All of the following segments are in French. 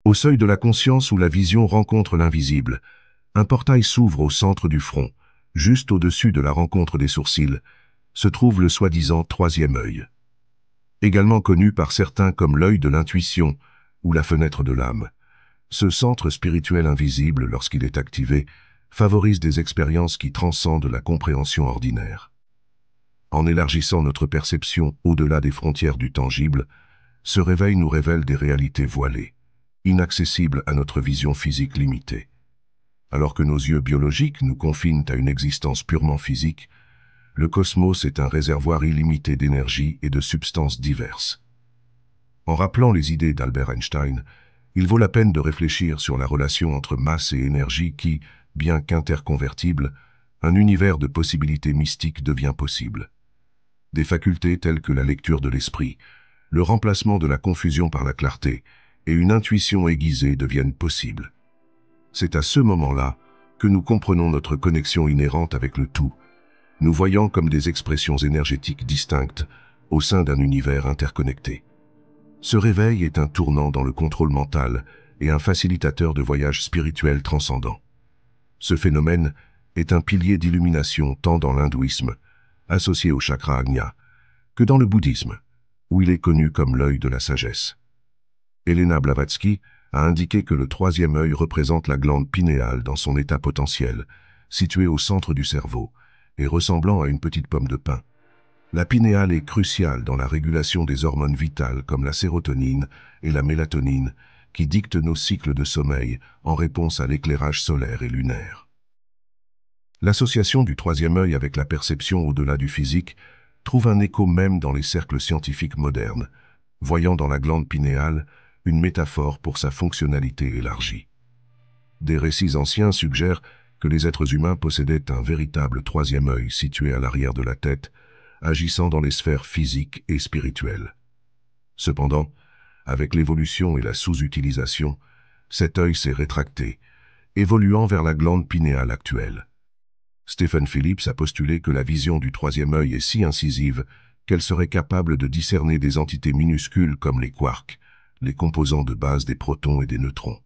Au seuil de la conscience où la vision rencontre l'invisible, un portail s'ouvre au centre du front, juste au-dessus de la rencontre des sourcils, se trouve le soi-disant troisième œil. Également connu par certains comme l'œil de l'intuition ou la fenêtre de l'âme. Ce centre spirituel invisible, lorsqu'il est activé, favorise des expériences qui transcendent la compréhension ordinaire. En élargissant notre perception au-delà des frontières du tangible, ce réveil nous révèle des réalités voilées, inaccessibles à notre vision physique limitée. Alors que nos yeux biologiques nous confinent à une existence purement physique, le cosmos est un réservoir illimité d'énergie et de substances diverses. En rappelant les idées d'Albert Einstein, il vaut la peine de réfléchir sur la relation entre masse et énergie qui, bien qu'interconvertible, un univers de possibilités mystiques devient possible. Des facultés telles que la lecture de l'esprit, le remplacement de la confusion par la clarté et une intuition aiguisée deviennent possibles. C'est à ce moment-là que nous comprenons notre connexion inhérente avec le tout, nous voyant comme des expressions énergétiques distinctes au sein d'un univers interconnecté. Ce réveil est un tournant dans le contrôle mental et un facilitateur de voyages spirituels transcendants. Ce phénomène est un pilier d'illumination tant dans l'hindouisme, associé au chakra Ajna, que dans le bouddhisme, où il est connu comme l'œil de la sagesse. Elena Blavatsky a indiqué que le troisième œil représente la glande pinéale dans son état potentiel, située au centre du cerveau et ressemblant à une petite pomme de pin. La pinéale est cruciale dans la régulation des hormones vitales comme la sérotonine et la mélatonine, qui dictent nos cycles de sommeil en réponse à l'éclairage solaire et lunaire. L'association du troisième œil avec la perception au-delà du physique trouve un écho même dans les cercles scientifiques modernes, voyant dans la glande pinéale une métaphore pour sa fonctionnalité élargie. Des récits anciens suggèrent que les êtres humains possédaient un véritable troisième œil situé à l'arrière de la tête, agissant dans les sphères physiques et spirituelles. Cependant, avec l'évolution et la sous-utilisation, cet œil s'est rétracté, évoluant vers la glande pinéale actuelle. Stephen Phillips a postulé que la vision du troisième œil est si incisive qu'elle serait capable de discerner des entités minuscules comme les quarks, les composants de base des protons et des neutrons.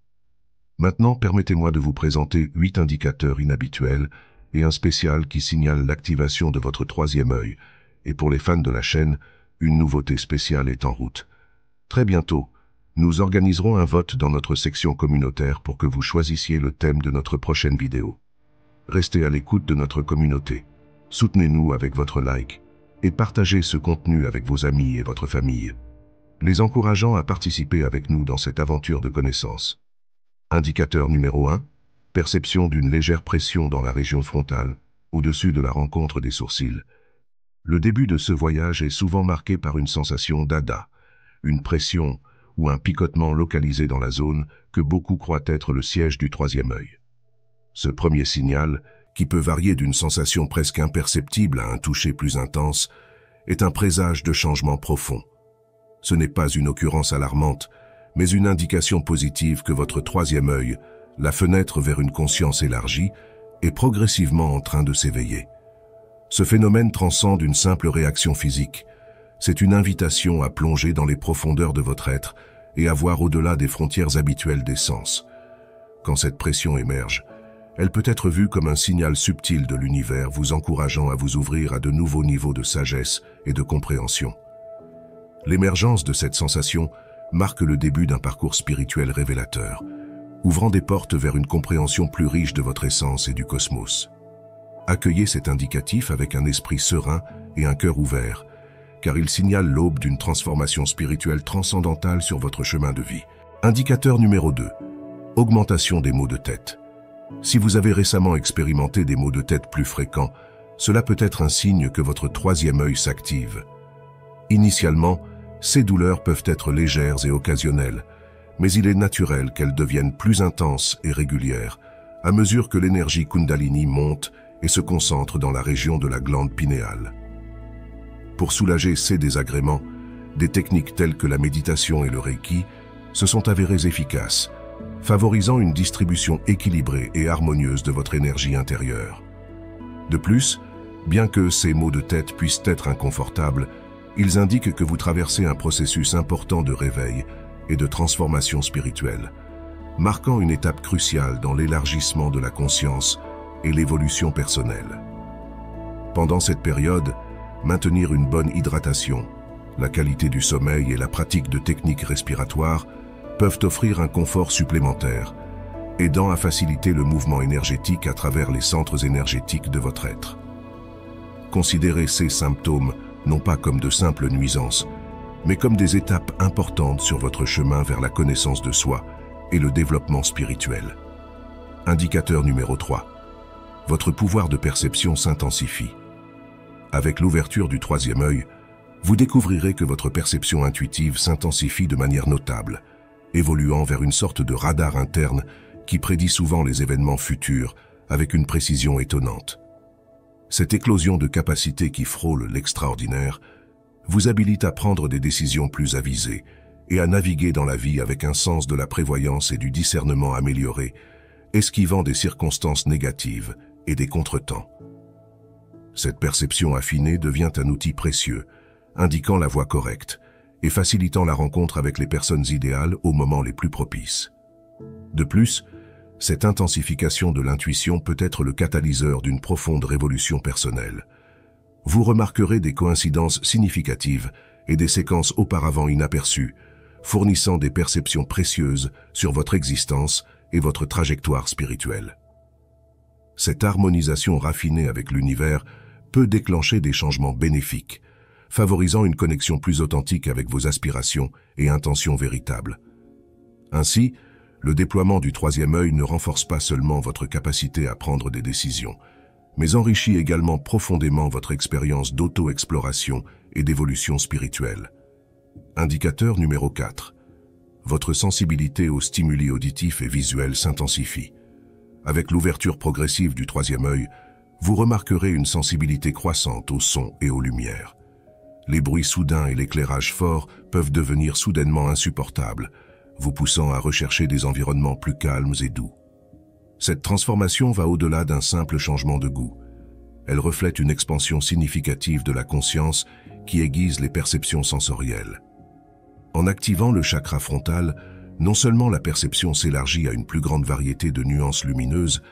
Maintenant, permettez-moi de vous présenter 8 indicateurs inhabituels et un spécial qui signale l'activation de votre troisième œil. Et pour les fans de la chaîne, une nouveauté spéciale est en route. Très bientôt, nous organiserons un vote dans notre section communautaire pour que vous choisissiez le thème de notre prochaine vidéo. Restez à l'écoute de notre communauté. Soutenez-nous avec votre like et partagez ce contenu avec vos amis et votre famille, les encourageant à participer avec nous dans cette aventure de connaissances. Indicateur numéro 1, perception d'une légère pression dans la région frontale, au-dessus de la rencontre des sourcils. Le début de ce voyage est souvent marqué par une sensation d'ADA, une pression ou un picotement localisé dans la zone que beaucoup croient être le siège du troisième œil. Ce premier signal, qui peut varier d'une sensation presque imperceptible à un toucher plus intense, est un présage de changement profond. Ce n'est pas une occurrence alarmante, mais une indication positive que votre troisième œil, la fenêtre vers une conscience élargie, est progressivement en train de s'éveiller. Ce phénomène transcende une simple réaction physique. C'est une invitation à plonger dans les profondeurs de votre être et à voir au-delà des frontières habituelles des sens. Quand cette pression émerge, elle peut être vue comme un signal subtil de l'univers vous encourageant à vous ouvrir à de nouveaux niveaux de sagesse et de compréhension. L'émergence de cette sensation marque le début d'un parcours spirituel révélateur, ouvrant des portes vers une compréhension plus riche de votre essence et du cosmos. Accueillez cet indicatif avec un esprit serein et un cœur ouvert, car il signale l'aube d'une transformation spirituelle transcendantale sur votre chemin de vie. Indicateur numéro 2. Augmentation des maux de tête. Si vous avez récemment expérimenté des maux de tête plus fréquents, cela peut être un signe que votre troisième œil s'active. Initialement, ces douleurs peuvent être légères et occasionnelles, mais il est naturel qu'elles deviennent plus intenses et régulières à mesure que l'énergie Kundalini monte et se concentre dans la région de la glande pinéale. Pour soulager ces désagréments, des techniques telles que la méditation et le Reiki se sont avérées efficaces, favorisant une distribution équilibrée et harmonieuse de votre énergie intérieure. De plus, bien que ces maux de tête puissent être inconfortables, ils indiquent que vous traversez un processus important de réveil et de transformation spirituelle, marquant une étape cruciale dans l'élargissement de la conscience et l'évolution personnelle. Pendant cette période, maintenir une bonne hydratation, la qualité du sommeil et la pratique de techniques respiratoires peuvent offrir un confort supplémentaire, aidant à faciliter le mouvement énergétique à travers les centres énergétiques de votre être. Considérez ces symptômes non pas comme de simples nuisances, mais comme des étapes importantes sur votre chemin vers la connaissance de soi et le développement spirituel. Indicateur numéro 3. Votre pouvoir de perception s'intensifie. Avec l'ouverture du troisième œil, vous découvrirez que votre perception intuitive s'intensifie de manière notable, évoluant vers une sorte de radar interne qui prédit souvent les événements futurs avec une précision étonnante. Cette éclosion de capacités qui frôle l'extraordinaire vous habilite à prendre des décisions plus avisées et à naviguer dans la vie avec un sens de la prévoyance et du discernement amélioré, esquivant des circonstances négatives et des contretemps. Cette perception affinée devient un outil précieux, indiquant la voie correcte et facilitant la rencontre avec les personnes idéales aux moments les plus propices. De plus, cette intensification de l'intuition peut être le catalyseur d'une profonde révolution personnelle. Vous remarquerez des coïncidences significatives et des séquences auparavant inaperçues, fournissant des perceptions précieuses sur votre existence et votre trajectoire spirituelle. Cette harmonisation raffinée avec l'univers peut déclencher des changements bénéfiques, favorisant une connexion plus authentique avec vos aspirations et intentions véritables. Ainsi, le déploiement du troisième œil ne renforce pas seulement votre capacité à prendre des décisions, mais enrichit également profondément votre expérience d'auto-exploration et d'évolution spirituelle. Indicateur numéro 4. Votre sensibilité aux stimuli auditifs et visuels s'intensifie. Avec l'ouverture progressive du troisième œil, vous remarquerez une sensibilité croissante aux sons et aux lumières. Les bruits soudains et l'éclairage fort peuvent devenir soudainement insupportables, vous poussant à rechercher des environnements plus calmes et doux. Cette transformation va au-delà d'un simple changement de goût. Elle reflète une expansion significative de la conscience qui aiguise les perceptions sensorielles. En activant le chakra frontal, non seulement la perception s'élargit à une plus grande variété de nuances lumineuses,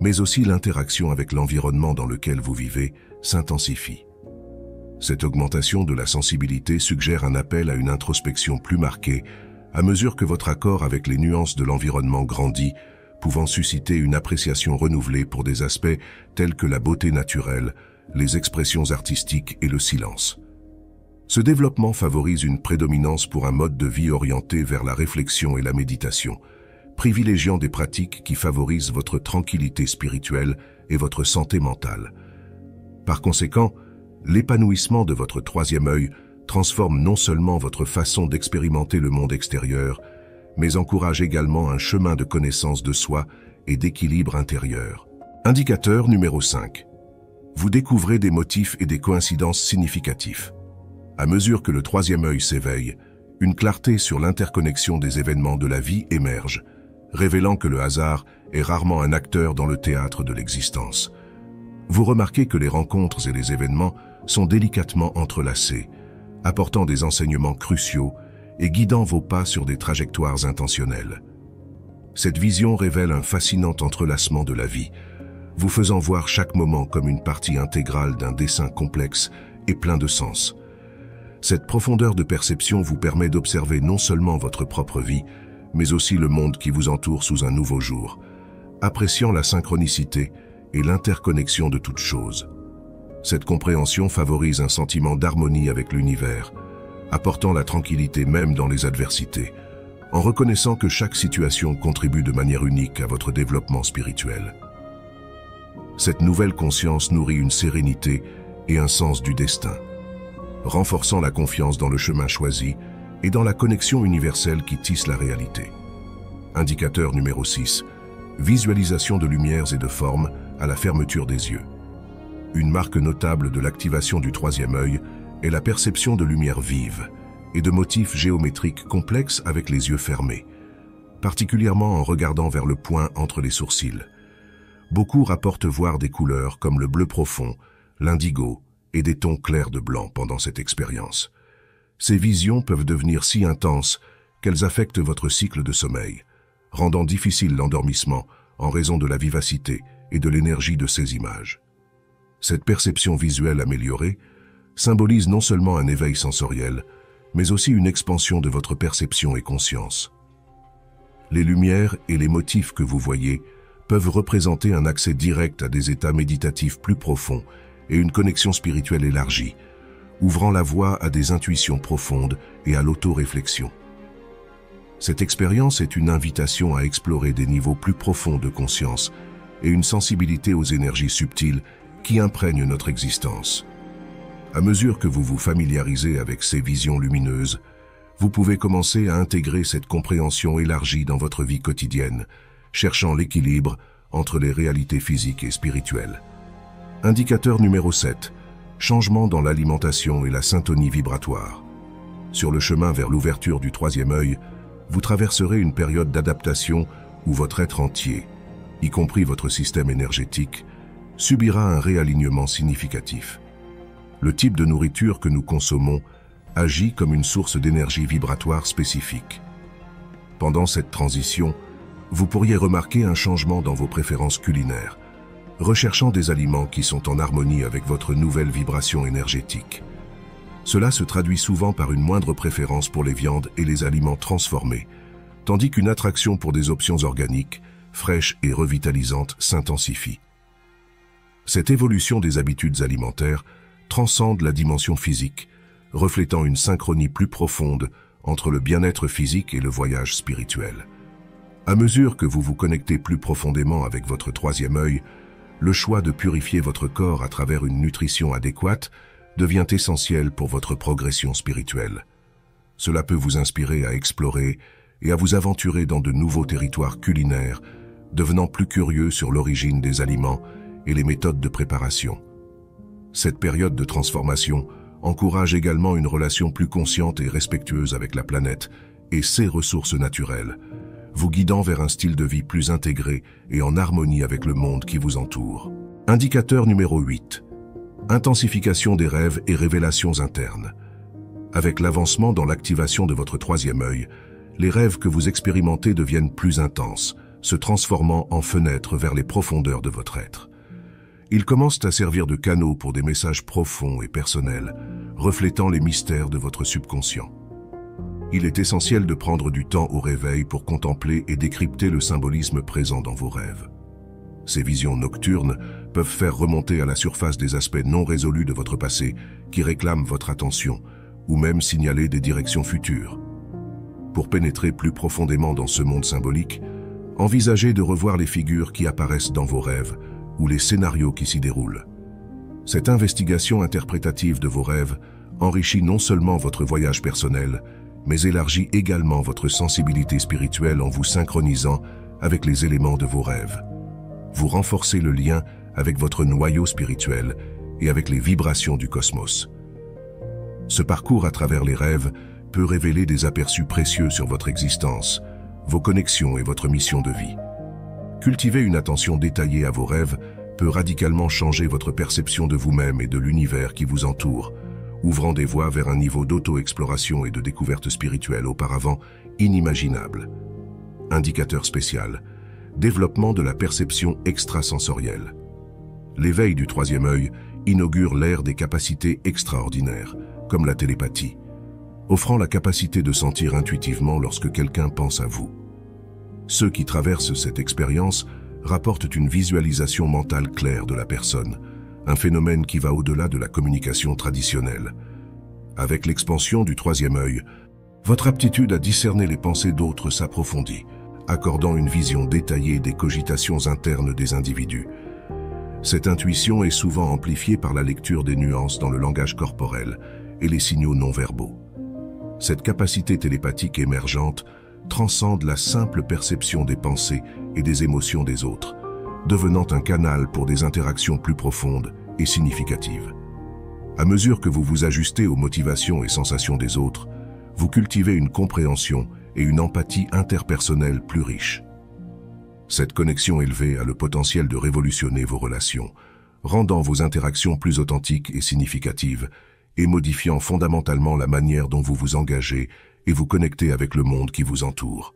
mais aussi l'interaction avec l'environnement dans lequel vous vivez s'intensifie. Cette augmentation de la sensibilité suggère un appel à une introspection plus marquée à mesure que votre accord avec les nuances de l'environnement grandit, pouvant susciter une appréciation renouvelée pour des aspects tels que la beauté naturelle, les expressions artistiques et le silence. Ce développement favorise une prédominance pour un mode de vie orienté vers la réflexion et la méditation, privilégiant des pratiques qui favorisent votre tranquillité spirituelle et votre santé mentale. Par conséquent, l'épanouissement de votre troisième œil transforme non seulement votre façon d'expérimenter le monde extérieur, mais encourage également un chemin de connaissance de soi et d'équilibre intérieur. Indicateur numéro 5. Vous découvrez des motifs et des coïncidences significatifs. À mesure que le troisième œil s'éveille, une clarté sur l'interconnexion des événements de la vie émerge, révélant que le hasard est rarement un acteur dans le théâtre de l'existence. Vous remarquez que les rencontres et les événements sont délicatement entrelacés, apportant des enseignements cruciaux et guidant vos pas sur des trajectoires intentionnelles. Cette vision révèle un fascinant entrelacement de la vie, vous faisant voir chaque moment comme une partie intégrale d'un dessin complexe et plein de sens. Cette profondeur de perception vous permet d'observer non seulement votre propre vie, mais aussi le monde qui vous entoure sous un nouveau jour, appréciant la synchronicité et l'interconnexion de toutes choses. Cette compréhension favorise un sentiment d'harmonie avec l'univers, apportant la tranquillité même dans les adversités, en reconnaissant que chaque situation contribue de manière unique à votre développement spirituel. Cette nouvelle conscience nourrit une sérénité et un sens du destin, renforçant la confiance dans le chemin choisi et dans la connexion universelle qui tisse la réalité. Indicateur numéro 6. Visualisation de lumières et de formes à la fermeture des yeux. Une marque notable de l'activation du troisième œil est la perception de lumière vive et de motifs géométriques complexes avec les yeux fermés, particulièrement en regardant vers le point entre les sourcils. Beaucoup rapportent voir des couleurs comme le bleu profond, l'indigo et des tons clairs de blanc pendant cette expérience. Ces visions peuvent devenir si intenses qu'elles affectent votre cycle de sommeil, rendant difficile l'endormissement en raison de la vivacité et de l'énergie de ces images. Cette perception visuelle améliorée symbolise non seulement un éveil sensoriel, mais aussi une expansion de votre perception et conscience. Les lumières et les motifs que vous voyez peuvent représenter un accès direct à des états méditatifs plus profonds et une connexion spirituelle élargie, ouvrant la voie à des intuitions profondes et à l'auto-réflexion. Cette expérience est une invitation à explorer des niveaux plus profonds de conscience et une sensibilité aux énergies subtiles qui imprègnent notre existence. À mesure que vous vous familiarisez avec ces visions lumineuses, vous pouvez commencer à intégrer cette compréhension élargie dans votre vie quotidienne, cherchant l'équilibre entre les réalités physiques et spirituelles. Indicateur numéro 7. Changement dans l'alimentation et la syntonie vibratoire. Sur le chemin vers l'ouverture du troisième œil, vous traverserez une période d'adaptation où votre être entier, y compris votre système énergétique, subira un réalignement significatif. Le type de nourriture que nous consommons agit comme une source d'énergie vibratoire spécifique. Pendant cette transition, vous pourriez remarquer un changement dans vos préférences culinaires, recherchant des aliments qui sont en harmonie avec votre nouvelle vibration énergétique. Cela se traduit souvent par une moindre préférence pour les viandes et les aliments transformés, tandis qu'une attraction pour des options organiques, fraîches et revitalisantes s'intensifie. Cette évolution des habitudes alimentaires transcende la dimension physique, reflétant une synchronie plus profonde entre le bien-être physique et le voyage spirituel. À mesure que vous vous connectez plus profondément avec votre troisième œil, le choix de purifier votre corps à travers une nutrition adéquate devient essentiel pour votre progression spirituelle. Cela peut vous inspirer à explorer et à vous aventurer dans de nouveaux territoires culinaires, devenant plus curieux sur l'origine des aliments et les méthodes de préparation. Cette période de transformation encourage également une relation plus consciente et respectueuse avec la planète et ses ressources naturelles, vous guidant vers un style de vie plus intégré et en harmonie avec le monde qui vous entoure. Indicateur numéro 8. Intensification des rêves et révélations internes. Avec l'avancement dans l'activation de votre troisième œil, les rêves que vous expérimentez deviennent plus intenses, se transformant en fenêtres vers les profondeurs de votre être. Ils commencent à servir de canaux pour des messages profonds et personnels, reflétant les mystères de votre subconscient. Il est essentiel de prendre du temps au réveil pour contempler et décrypter le symbolisme présent dans vos rêves. Ces visions nocturnes peuvent faire remonter à la surface des aspects non résolus de votre passé qui réclament votre attention, ou même signaler des directions futures. Pour pénétrer plus profondément dans ce monde symbolique, envisagez de revoir les figures qui apparaissent dans vos rêves ou les scénarios qui s'y déroulent. Cette investigation interprétative de vos rêves enrichit non seulement votre voyage personnel, mais élargit également votre sensibilité spirituelle en vous synchronisant avec les éléments de vos rêves. Vous renforcez le lien avec votre noyau spirituel et avec les vibrations du cosmos. Ce parcours à travers les rêves peut révéler des aperçus précieux sur votre existence, vos connexions et votre mission de vie. Cultiver une attention détaillée à vos rêves peut radicalement changer votre perception de vous-même et de l'univers qui vous entoure, ouvrant des voies vers un niveau d'auto-exploration et de découverte spirituelle auparavant inimaginable. Indicateur spécial. Développement de la perception extrasensorielle. L'éveil du troisième œil inaugure l'ère des capacités extraordinaires, comme la télépathie, offrant la capacité de sentir intuitivement lorsque quelqu'un pense à vous. Ceux qui traversent cette expérience rapportent une visualisation mentale claire de la personne, un phénomène qui va au-delà de la communication traditionnelle. Avec l'expansion du troisième œil, votre aptitude à discerner les pensées d'autres s'approfondit, accordant une vision détaillée des cogitations internes des individus. Cette intuition est souvent amplifiée par la lecture des nuances dans le langage corporel et les signaux non-verbaux. Cette capacité télépathique émergente transcende la simple perception des pensées et des émotions des autres, devenant un canal pour des interactions plus profondes et significatives. À mesure que vous vous ajustez aux motivations et sensations des autres, vous cultivez une compréhension et une empathie interpersonnelle plus riche. Cette connexion élevée a le potentiel de révolutionner vos relations, rendant vos interactions plus authentiques et significatives, et modifiant fondamentalement la manière dont vous vous engagez et vous connectez avec le monde qui vous entoure.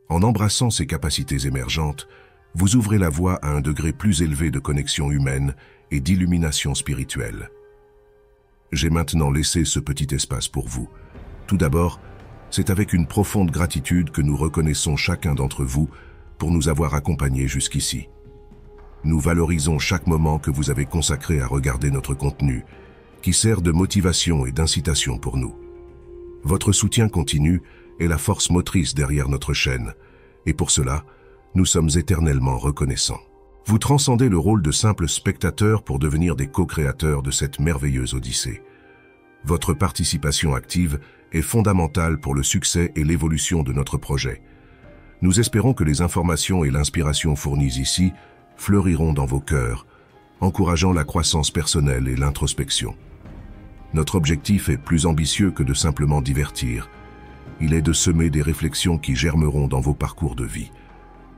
En embrassant ces capacités émergentes, vous ouvrez la voie à un degré plus élevé de connexion humaine et d'illumination spirituelle. J'ai maintenant laissé ce petit espace pour vous. Tout d'abord, c'est avec une profonde gratitude que nous reconnaissons chacun d'entre vous pour nous avoir accompagnés jusqu'ici. Nous valorisons chaque moment que vous avez consacré à regarder notre contenu, qui sert de motivation et d'incitation pour nous. Votre soutien continu est la force motrice derrière notre chaîne, et pour cela, nous sommes éternellement reconnaissants. Vous transcendez le rôle de simple spectateur pour devenir des co-créateurs de cette merveilleuse odyssée. Votre participation active est fondamentale pour le succès et l'évolution de notre projet. Nous espérons que les informations et l'inspiration fournies ici fleuriront dans vos cœurs, encourageant la croissance personnelle et l'introspection. Notre objectif est plus ambitieux que de simplement divertir. Il est de semer des réflexions qui germeront dans vos parcours de vie.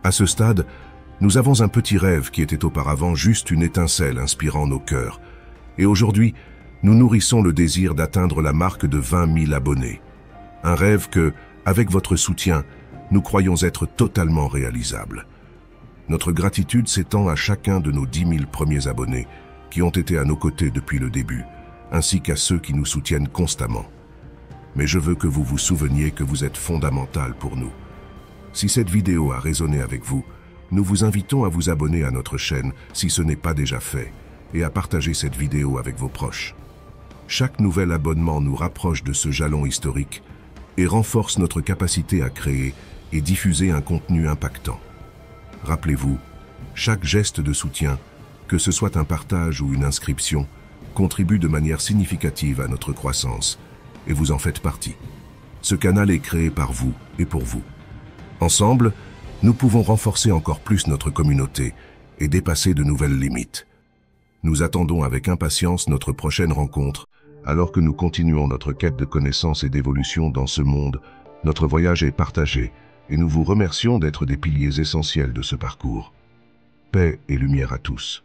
À ce stade, nous avons un petit rêve qui était auparavant juste une étincelle inspirant nos cœurs. Et aujourd'hui, nous nourrissons le désir d'atteindre la marque de 20 000 abonnés. Un rêve que, avec votre soutien, nous croyons être totalement réalisable. Notre gratitude s'étend à chacun de nos 10 000 premiers abonnés qui ont été à nos côtés depuis le début, ainsi qu'à ceux qui nous soutiennent constamment. Mais je veux que vous vous souveniez que vous êtes fondamental pour nous. Si cette vidéo a résonné avec vous, nous vous invitons à vous abonner à notre chaîne si ce n'est pas déjà fait et à partager cette vidéo avec vos proches. Chaque nouvel abonnement nous rapproche de ce jalon historique et renforce notre capacité à créer et diffuser un contenu impactant. Rappelez-vous, chaque geste de soutien, que ce soit un partage ou une inscription, contribue de manière significative à notre croissance, et vous en faites partie. Ce canal est créé par vous et pour vous. Ensemble, nous pouvons renforcer encore plus notre communauté et dépasser de nouvelles limites. Nous attendons avec impatience notre prochaine rencontre, alors que nous continuons notre quête de connaissance et d'évolution dans ce monde. Notre voyage est partagé, et nous vous remercions d'être des piliers essentiels de ce parcours. Paix et lumière à tous.